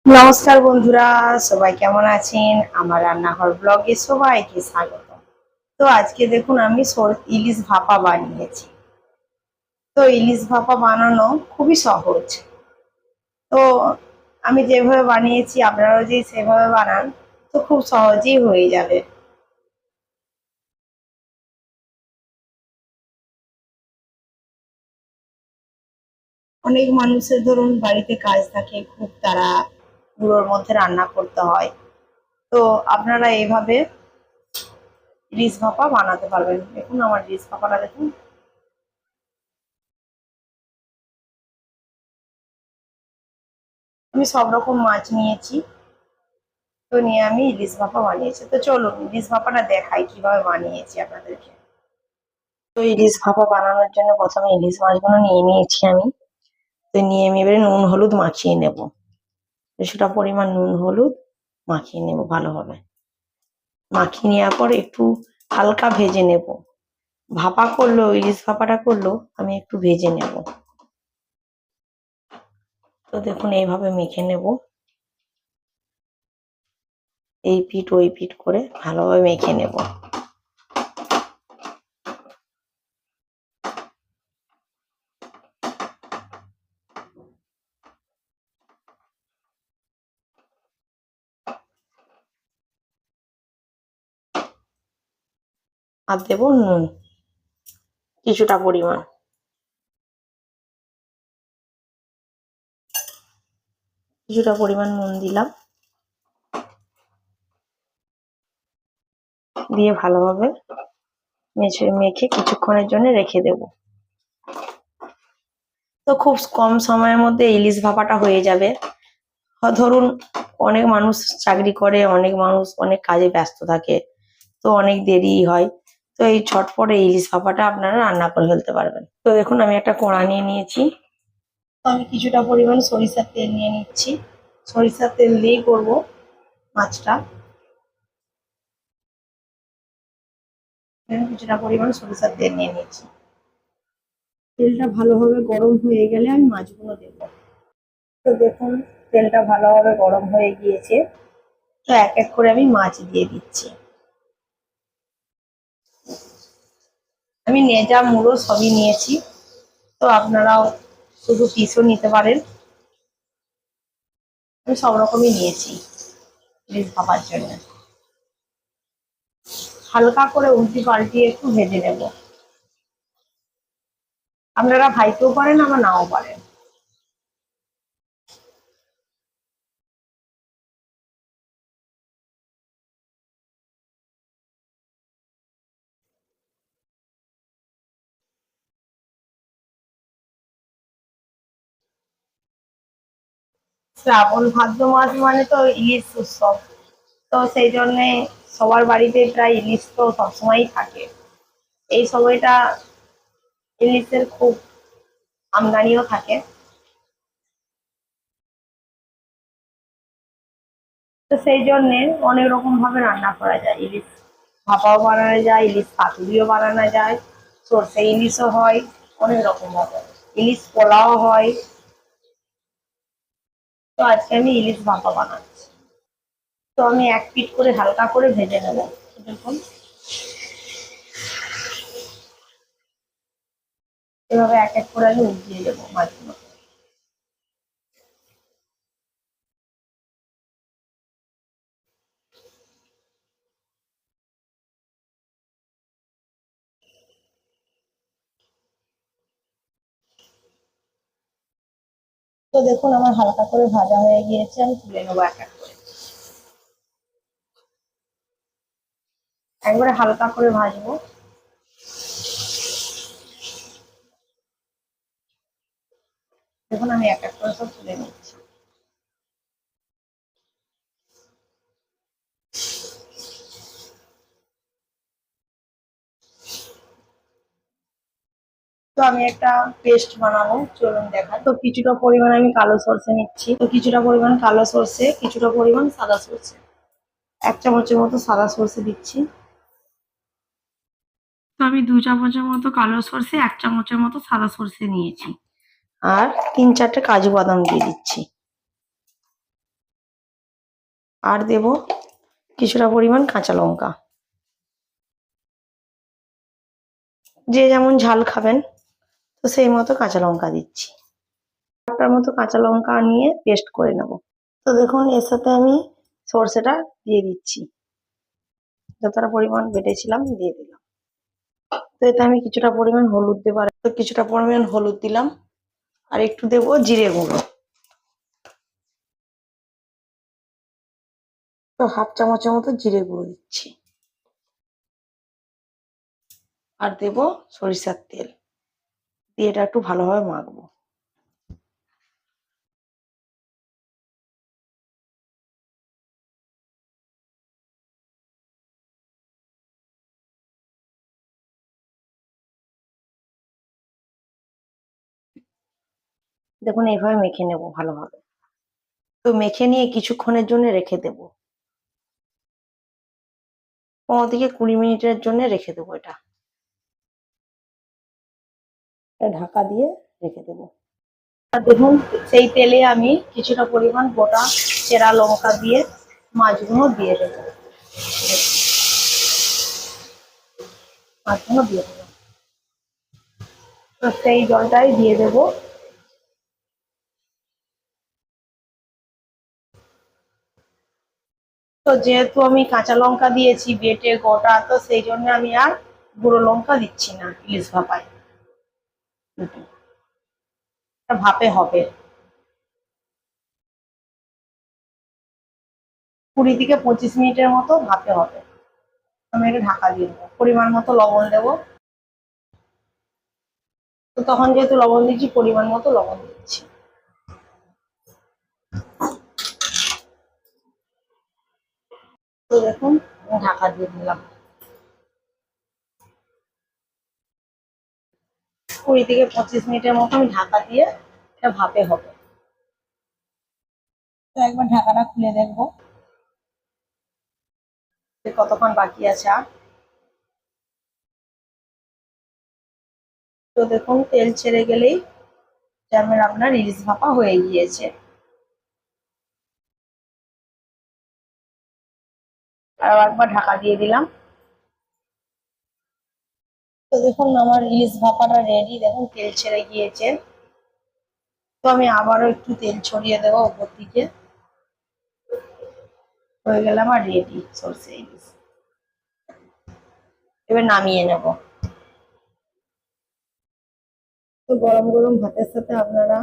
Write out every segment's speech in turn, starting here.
নমস্কার বন্ধুরা, সবাই কেমন আছেন? আমার রান্নাঘর ব্লগে সবাইকে স্বাগত। তো আজকে দেখুন আমি ইলিশ ভাপা বানিয়েছি। তো ইলিশ ভাপা বানানো খুবই সহজ। তো আমি যেভাবে বানিয়েছি আপনারাও যদি সেভাবে বানান তো খুব সহজেই হয়ে যাবে। অনেক মানুষের ধরুন বাড়িতে কাজ থাকে, খুব তারা গুঁড়োর মধ্যে রান্না করতে হয়। তো আপনারা এভাবে ইলিশ ভাপা বানাতে পারবেন। দেখুন আমার ইলিশ ভাপাটা দেখুন। আমি সব রকম মাছ নিয়েছি। তো নিয়ে আমি ইলিশ ভাপা বানিয়েছি। তো চলুন ইলিশ ভাপাটা দেখাই কিভাবে বানিয়েছি আপনাদেরকে। তো ইলিশ ভাপা বানানোর জন্য প্রথমে ইলিশ মাছগুলো নিয়ে নিয়েছি আমি। তো নিয়ে আমি এবারে নুন হলুদ মাখিয়ে নেব। কিছুটা পরিমাণ নুন হলুদ মাখিয়ে নেব ভালোভাবে। মাখিয়ে নেওয়ার পর একটু হালকা ভেজে নেব। ভাপা করলেও ইলিশ ভাপাটা করলেও আমি একটু ভেজে নেব। তো দেখুন এইভাবে মেখে নেব। এই পিঠ ওই পিঠ করে ভালোভাবে মেখে নেব। আর দেব নুন কিছুটা পরিমাণ। কিছুটা পরিমাণ নুন দিলাম। দিয়ে ভালোভাবে মেখে কিছুক্ষণের জন্য রেখে দেব। তো খুব কম সময়ের মধ্যে ইলিশ ভাপাটা হয়ে যাবে। ধরুন অনেক মানুষ চাকরি করে, অনেক মানুষ অনেক কাজে ব্যস্ত থাকে, তো অনেক দেরি হয়। তো এই ছটপটে ইলিশ ভাপাটা আপনারা রান্না করে ফেলতে পারবেন। তো দেখুন আমি একটা কড়া নিয়ে নিয়েছি। তো আমি কিছুটা পরিমাণ সরিষার তেল নিয়ে নিচ্ছি। সরিষার তেল দিয়েই করব মাছটা। কিছুটা পরিমাণ সরিষার তেল নিয়ে নিচ্ছি। তেলটা ভালোভাবে গরম হয়ে গেলে আমি মাছগুলো দেবো। তো দেখুন তেলটা ভালোভাবে গরম হয়ে গিয়েছে। তো এক এক করে আমি মাছ দিয়ে দিচ্ছি। আমি নেজা মুড়ো সবই নিয়েছি। তো আপনারাও শুধু পিসও নিতে পারেন। আমি সব রকমই নিয়েছি ইলিশ ভাপার জন্য। হালকা করে উল্টি পাল্টিয়ে একটু ভেজে নেব। আপনারা ভাইতেও পারেন আবার নাও পারেন। শ্রাবণ ভাদ্র মাস মানে তো ইলিশ উৎসব। তো সেই জন্যে সবার বাড়িতে প্রায় ইলিশ তো সবসময়ই থাকে। এই সময়টা ইলিশের খুব আমদানিও থাকে। তো সেই জন্যে অনেক রকম ভাবে রান্না করা যায়। ইলিশ ভাপাও বানানো যায়, ইলিশ পাতুরিও বানানো যায়, সর্ষে ইলিশও হয়, অনেক রকম ভাবে ইলিশ পোলাও হয়। তো আজকে আমি ইলিশ ভাপা বানাচ্ছি। তো আমি এক পিঠ করে হালকা করে ভেজে নেব। দেখুন এভাবে এক এক করে আমি উঠিয়ে দেবো মাছগুলো। তো দেখুন আমার হালকা করে ভাজা হয়ে গিয়েছে, আমি তুলে নেবো এক এক করে। একবারে হালকা করে ভাজবো। দেখুন আমি এক এক করে সব তুলে নিচ্ছি। তো আমি একটা পেস্ট বানাবো, চলুন দেখা। তো কিছুটা পরিমাণ আমি কালো সরষে নিচ্ছি। তো কিছুটা পরিমাণ কালো সরষে, কিছুটা পরিমাণ সাদা সরষে, এক চামচের মতো সাদা সরষে দিচ্ছি। তো আমি 2 চামচের মতো কালো সরষে, 1 চামচের মতো সাদা সরষে নিয়েছি। আর 3-4টে কাজু বাদাম দিয়ে দিচ্ছি। আর দেব কিছুটা পরিমাণ কাঁচা লঙ্কা। যে যেমন ঝাল খাবেন তো সেই মতো কাঁচা লঙ্কা দিচ্ছি। একটার মতো কাঁচা লঙ্কা নিয়ে পেস্ট করে নেব। তো দেখুন এর সাথে আমি সর্ষেটা দিয়ে দিচ্ছি, যতটা পরিমাণ বেটেছিলাম দিয়ে দিলাম। তো এতে আমি কিছুটা পরিমাণ হলুদ দেবো, আর তো কিছুটা পরিমাণ হলুদ দিলাম, আর একটু দেবো জিরে গুঁড়ো। তো হাফ চামচের মতো জিরে গুঁড়ো দিচ্ছি, আর দেব সরিষার তেল দিয়ে এটা একটু ভালোভাবে মাখবো। দেখুন এইভাবে মেখে নেব ভালোভাবে। তো মেখে নিয়ে কিছুক্ষণের জন্য রেখে দেব, 15 থেকে 20 মিনিটের জন্য রেখে দেবো। এটা ঢাকা দিয়ে রেখে দেবো। আর দেখুন সেই তেলে আমি কিছুটা পরিমাণ গোটা চেরা লঙ্কা দিয়ে মাছগুলো দিয়ে দেবো। মাছগুলো দিয়ে দেবো, তো সেই জলটাই দিয়ে দেবো। তো যেহেতু আমি কাঁচা লঙ্কা দিয়েছি বেটে গোটা, তো সেই জন্য আমি আর গুঁড়ো লঙ্কা দিচ্ছি না ইলিশ ভাপায়। এটা ভাপে হবে 20 থেকে 25 মিনিটের মতো ভাপে হবে। আমি এটা ঢাকা দিয়ে দেবো, পরিমাণ মতো লবণ দেবো। তো তখন যেহেতু লবণ দিচ্ছি পরিমাণ মতো লবণ দিচ্ছি। তো দেখুন ঢাকা দিয়ে দিলাম, 20 থেকে 25 মিনিটের মতো আমি ঢাকা দিয়ে এটা ভাপে হবে। তো একবার ঢাকাটা খুলে দেখবো যে কতক্ষণ বাকি আছে আর। তো দেখুন তেল ছেড়ে গেলেই যেমন আপনার ইলিশ ভাপা হয়ে গিয়েছে। আর একবার ঢাকা দিয়ে দিলাম। তো দেখুন আমার ইলিশ ভাপাটা রেডি, দেখুন তেল ছেড়ে গিয়েছে। তো আমি আবারও একটু তেল ছড়িয়ে দেবো উপর দিকে। হয়ে গেল আমার রেডি সরষে ইলিশ। এবার নামিয়ে নেব। তো গরম গরম ভাতের সাথে আপনারা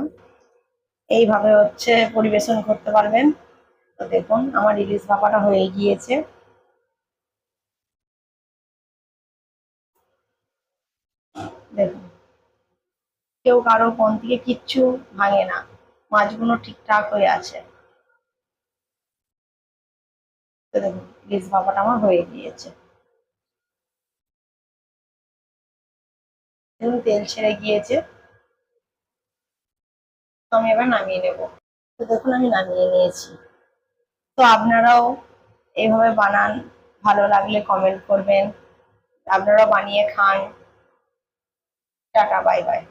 এইভাবে পরিবেশন করতে পারবেন। তো দেখুন আমার ইলিশ ভাপাটা হয়ে গিয়েছে। দেখুন কেউ কারো কোণ থেকে কিচ্ছু ভাঙে না, মাছগুলো ঠিকঠাক হয়ে আছে। তো দেখুন ইলিশ ভাপাটা আমার হয়ে গিয়েছে। দেখুন তেল ছেড়ে গিয়েছে। তো আমি এবার নামিয়ে নেব। তো দেখুন আমি নামিয়ে নিয়েছি। তো আপনারাও এইভাবে বানান, ভালো লাগলে কমেন্ট করবেন, আপনারাও বানিয়ে খান। Tata, bye bye.